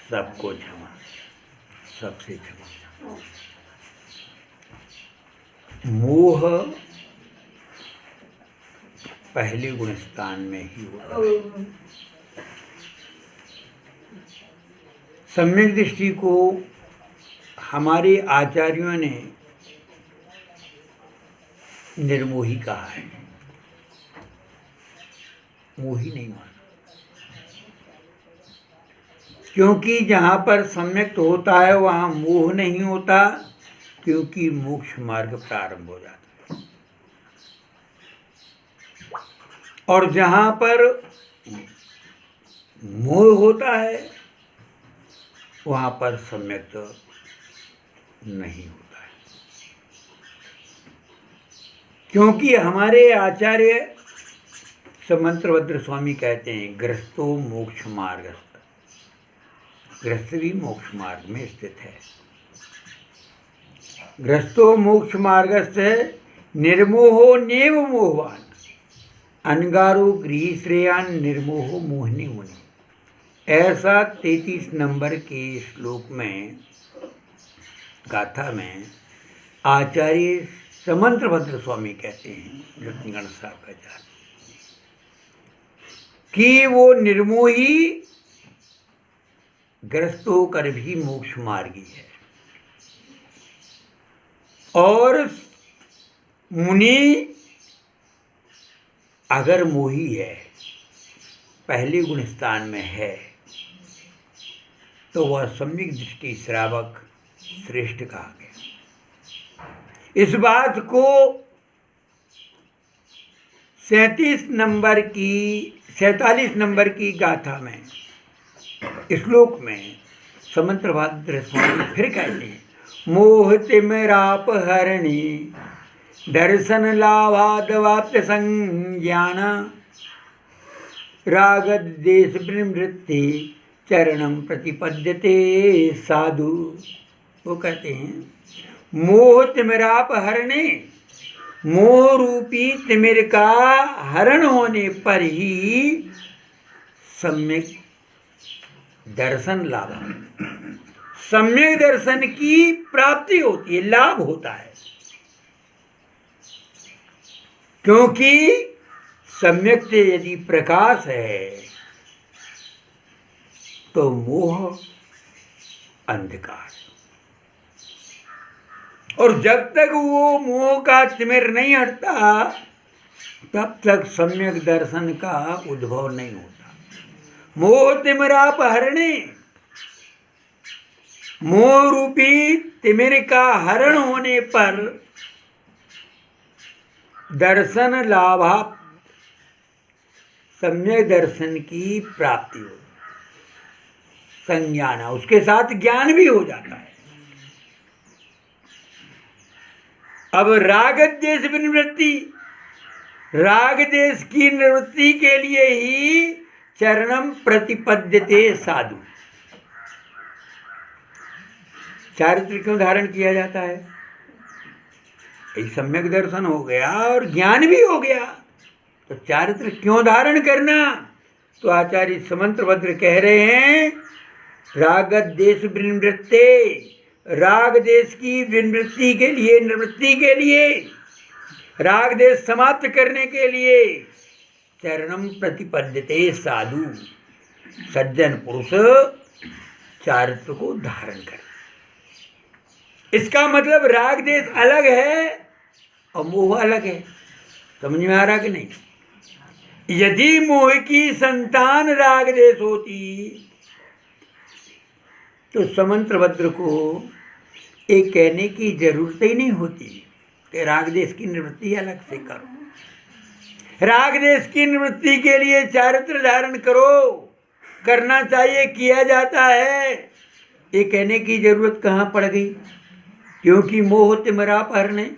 सबको क्षमा, सबसे क्षमा। मोह पहले गुण स्थान में ही होता है। सम्यक दृष्टि को हमारे आचार्यों ने निर्मोही कहा है, मोही नहीं माना। क्योंकि जहाँ पर सम्यक होता है वहाँ मोह नहीं होता, क्योंकि मोक्ष मार्ग प्रारंभ हो जाता है। और जहाँ पर मोह होता है वहाँ पर सम्यक नहीं होता है। क्योंकि हमारे आचार्य समंत्रभद्र स्वामी कहते हैं, गृहस्थो मोक्ष मार्गस्थ। गृहस्थ भी मोक्ष मार्ग में स्थित है। गृहस्थो मोक्ष मार्गस्थ निर्मोहो नेव मोहवान, अनगारो गृह श्रेयान निर्मोहो मोहनी मुनि। ऐसा 33 नंबर के श्लोक में, गाथा में आचार्य समंत्रभद्र स्वामी कहते हैं, रत्नगण साहब का आचार्य, कि वो निर्मोही ग्रस्त होकर भी मोक्ष मार्गी है, और मुनि अगर मोही है, पहले गुण स्थान में है, तो वह सम्यक दृष्टि श्रावक श्रेष्ठ कहा गया। इस बात को 47 नंबर की गाथा में, श्लोक में समंत्रभद्र स्वामी फिर कहते हैं, मोह तिमिराप हरणी दर्शन लाभादवाप्य संज्ञान राग देश वृत्ति चरणम प्रतिपद्यते साधु। वो कहते हैं, मोह तिमिराप हरणे, मोह रूपी तिमिर का हरण होने पर ही सम्यक दर्शन लाभ, सम्यक दर्शन की प्राप्ति होती है, लाभ होता है। क्योंकि सम्यक से यदि प्रकाश है तो मोह अंधकार, और जब तक वो मोह का तिमिर नहीं हटता तब तक सम्यक दर्शन का उद्भव नहीं होता। मोह तिमिराप हरणे, मोह रूपी तिमिर का हरण होने पर दर्शन लाभा, सम्यक दर्शन की प्राप्ति हो, संज्ञान, उसके साथ ज्ञान भी हो जाता है। अब राग देश निवृत्ति, राग देश की निवृत्ति के लिए ही चरणम प्रतिपद्यते साधु, चारित्र क्यों धारण किया जाता है? सम्यक दर्शन हो गया और ज्ञान भी हो गया, तो चारित्र क्यों धारण करना? तो आचार्य समंत्रभद्र कह रहे हैं, राग देश विनिवृत्ते, राग देश की विनिवृत्ति के लिए, निवृत्ति के लिए, राग देश समाप्त करने के लिए चरणम प्रतिपद्यते साधु, सज्जन पुरुष चारित्र को धारण कर। इसका मतलब राग देश अलग है और मोह अलग है। समझ में आ रहा कि नहीं? यदि मोह की संतान राग देश होती तो समंत्रभद्र को एक कहने की जरूरत ही नहीं होती कि राग देश की निवृत्ति अलग से करो। राग देश की निवृत्ति के लिए चारित्र धारण करो, करना चाहिए, किया जाता है, ये कहने की जरूरत कहाँ पड़ गई? क्योंकि मोह तिमिराप हरणे,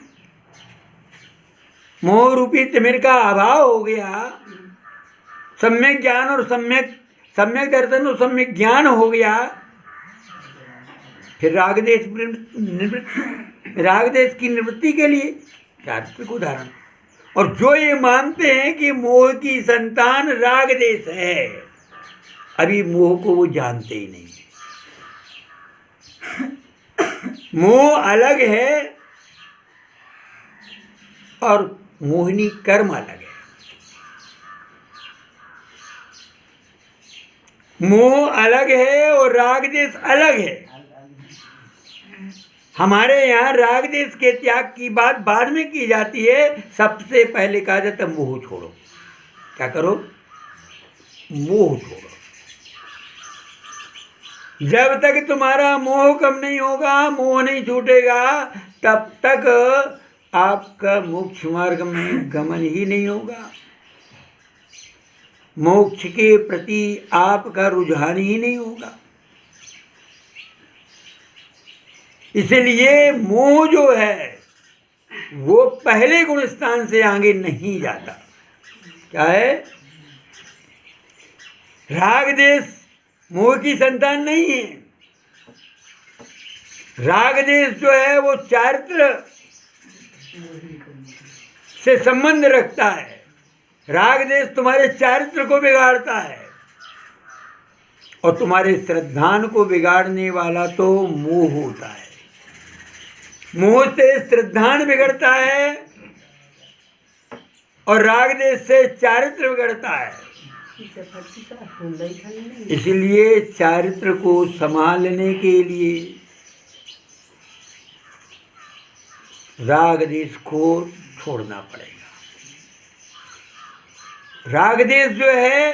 मोह रूपी तिमिर का अभाव हो गया, सम्यक ज्ञान और सम्यक दर्शन और सम्यक ज्ञान हो गया, फिर राग देश की निवृत्ति के लिए चारित्र को धारण। और जो ये मानते हैं कि मोह की संतान राग देश है, अभी मोह को वो जानते ही नहीं, मोह अलग है और मोहिनी कर्म अलग है। मोह अलग है और राग देश अलग है। हमारे यहाँ राग देश के त्याग की बात बाद में की जाती है, सबसे पहले कहा जाता है मोह छोड़ो। क्या करो? मोह छोड़ो। जब तक तुम्हारा मोह कम नहीं होगा, मोह नहीं छूटेगा, तब तक आपका मोक्ष मार्ग में गमन ही नहीं होगा। मोक्ष के प्रति आपका रुझान ही नहीं होगा। इसलिए मोह जो है वो पहले गुण स्थान से आगे नहीं जाता। क्या है? राग देश मोह की संतान नहीं है। राग देश जो है वो चारित्र से संबंध रखता है। राग देश तुम्हारे चारित्र को बिगाड़ता है, और तुम्हारे श्रद्धान को बिगाड़ने वाला तो मोह होता है। मोह से श्रद्धान बिगड़ता है और राग देश से चारित्र बिगड़ता है। इसलिए चारित्र को संभालने के लिए राग देश को छोड़ना पड़ेगा। राग देश जो है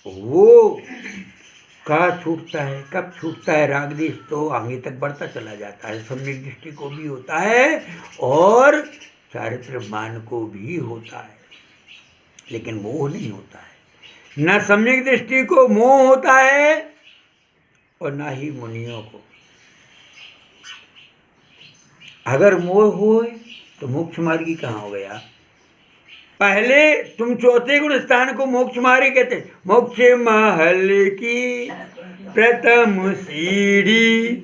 वो कहाँ छूटता है, कब छूटता है? राग देश तो आगे तक बढ़ता चला जाता है, सम्यक दृष्टि को भी होता है और चारित्र मान को भी होता है, लेकिन मोह नहीं होता है। न सम्यक दृष्टि को मोह होता है और ना ही मुनियों को। अगर मोह हो तो मोक्ष मार्गी कहाँ हो गया? पहले तुम चौथे गुण स्थान को मोक्ष मार्ग कहते। मोक्ष महल की प्रथम सीढ़ी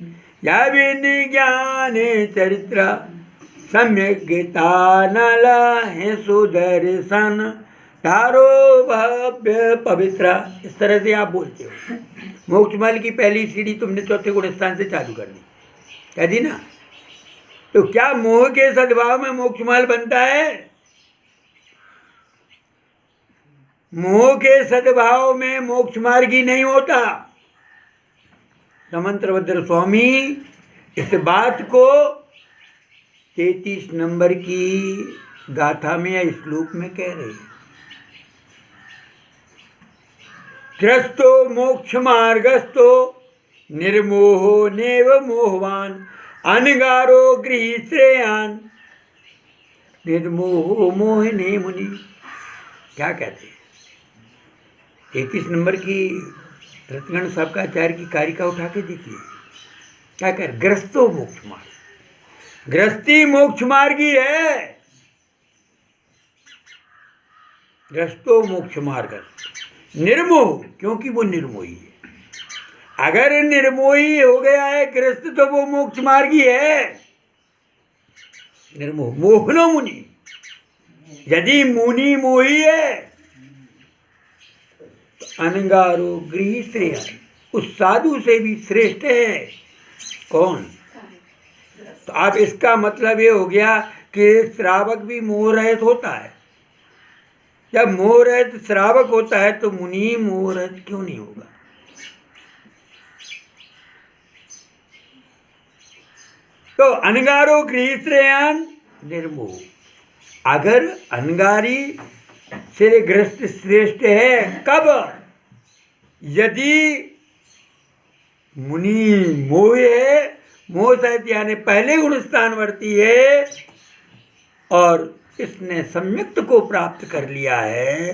या ज्ञान चरित्र सम्यग्ता नला है सुदर्शन तारो भव्य पवित्र। इस तरह से आप बोलते हो। मोक्ष महल की पहली सीढ़ी तुमने चौथे गुण स्थान से चालू कर दी, कह दी ना? तो क्या मोह के सद्भाव में मोक्ष महल बनता है? मोह के सद्भाव में मोक्ष मार्गी नहीं होता। समंत्रभद्र स्वामी इस बात को 33 नंबर की गाथा में या श्लोक में कह रहे हैं। ग्रस्तो मोक्ष मार्गस्थो निर्मोहो नेव मोहवान अनगारो गृही श्रेयान निर्मोहो मोहिनी मुनि। क्या कहते हैं? 33 नंबर की रतगण साहब का आचार्य की कारिका उठा के देखिए, क्या कह? ग्रस्तो मोक्ष मार्ग। गृहस्थी मोक्ष मार्गी है। ग्रस्तो मोक्ष मार्ग निर्मोह, क्योंकि वो निर्मोही है। अगर निर्मोही हो गया है गृहस्थ तो वो मोक्ष मार्गी है। निर्मोह मोहनो मुनि। यदि मुनि मोही है तो अनगारो गृही श्रेय, उस साधु से भी श्रेष्ठ है। कौन? तो अब इसका मतलब ये हो गया कि श्रावक भी मोह रहित होता है। जब मोह रहित श्रावक होता है तो मुनि मोह रहित क्यों नहीं होगा? तो अनगारो गृही श्रेयान निर्मोह। अगर अनगारी से ग्रस्त श्रेष्ठ है कब? यदि मुनि मोह है, मोह सहित यानी पहले गुण स्थानवर्ती है और इसने सम्यक्त को प्राप्त कर लिया है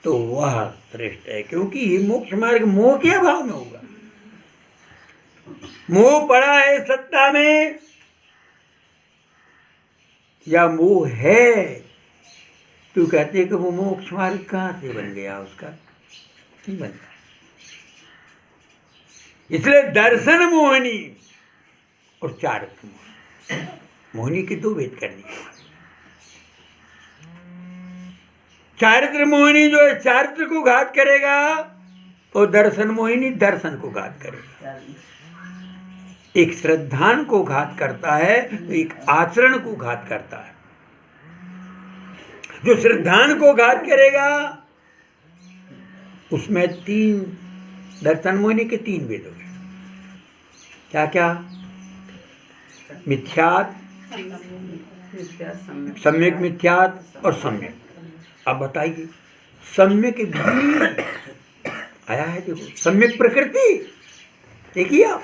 तो वह श्रेष्ठ है, क्योंकि ये मोक्ष मार्ग मोह के अभाव में होगा। मोह पड़ा है सत्ता में या मोह है तो कहते हैं कि वो मोक्ष मार्ग कहाँ से बन गया? उसका नहीं बनता। इसलिए दर्शन मोहिनी और चारित्र मोहिनी, मोहिनी की दो भेद करनी है। चारित्र मोहिनी जो है चारित्र को घात करेगा और दर्शन मोहिनी दर्शन को घात करेगा। एक श्रद्धान को घात करता है तो एक आचरण को घात करता है। जो श्रद्धान को घात करेगा उसमें 3 दर्शन मोहिनी के 3 भेद हो गए। क्या क्या? मिथ्यात, सम्यक मिथ्यात और सम्यक। अब बताइए, सम्यक भी आया है। देखो, सम्यक प्रकृति, देखिए आप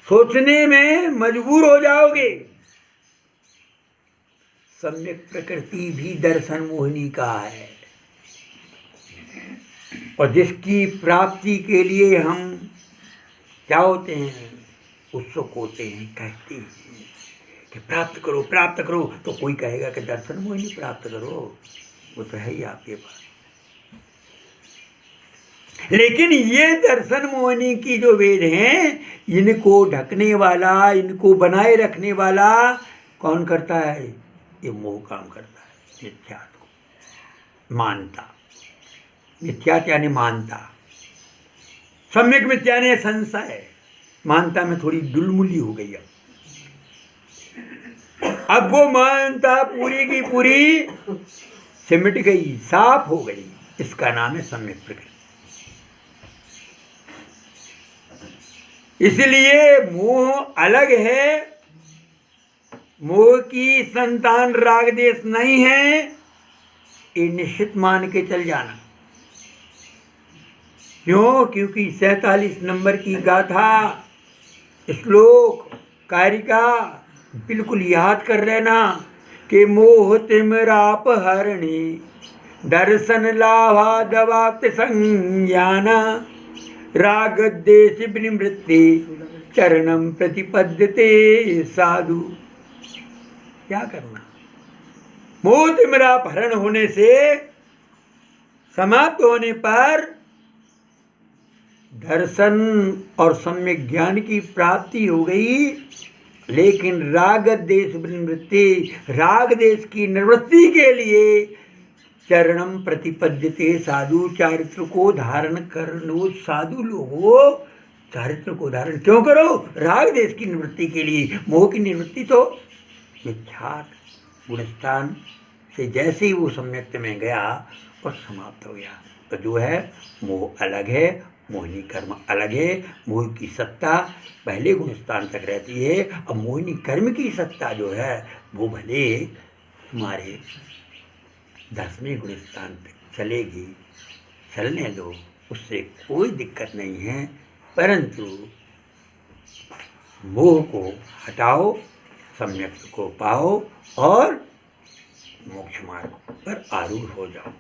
सोचने में मजबूर हो जाओगे। सम्यक प्रकृति भी दर्शन मोहिनी का है, और जिसकी प्राप्ति के लिए हम क्या होते हैं, उत्सुक होते हैं, कहते हैं कि प्राप्त करो प्राप्त करो, तो कोई कहेगा कि दर्शन मोहिनी प्राप्त करो, वो तो है ही आपके पास। लेकिन ये दर्शन मोहिनी की जो वेद हैं, इनको ढकने वाला, इनको बनाए रखने वाला कौन करता है? ये मोह काम करता है। मिथ्यात्व को मानता, मिथ्यात यानी मानता, सम्यक मिथ्या ने संशय, मानता में थोड़ी डुलमुली हो गई। अब वो मानता पूरी की पूरी सिमट गई, साफ हो गई। इसका नाम है सम्यक प्रकृति। इसलिए मोह अलग है, मोह की संतान राग देश नहीं है, ये निश्चित मान के चल जाना। क्यों? क्योंकि 47 नंबर की गाथा, श्लोक, कारिका बिल्कुल याद कर लेना कि मोह तिमिराप हरणी दर्शन लाभा दवाप्त संज्ञाना राग देश विनिवृत्ति चरणम प्रतिपद्यते साधु। क्या करना? मोह तिमिराप हरण होने से, समाप्त होने पर दर्शन और सम्यक ज्ञान की प्राप्ति हो गई। लेकिन राग देश निवृत्ति, राग देश की निवृत्ति के लिए चरणम प्रतिपद्यते साधु, चारित्र को धारण करो। साधु लोगों, चारित्र को धारण क्यों करो? राग देश की निवृत्ति के लिए। मोह की निवृत्ति तो मिथ्यात गुणस्थान से जैसे ही वो सम्यक्त में गया और समाप्त हो गया। तो जो है मोह अलग है, मोहिनी कर्म अलग है। मोह की सत्ता पहले गुणस्थान तक रहती है, अब मोहिनी कर्म की सत्ता जो है वो भले तुम्हारे 10वें गुणस्थान तक चलेगी। चलने दो, उससे कोई दिक्कत नहीं है, परंतु मोह को हटाओ, सम्यक को पाओ और मोक्ष मार्ग पर आरूढ़ हो जाओ।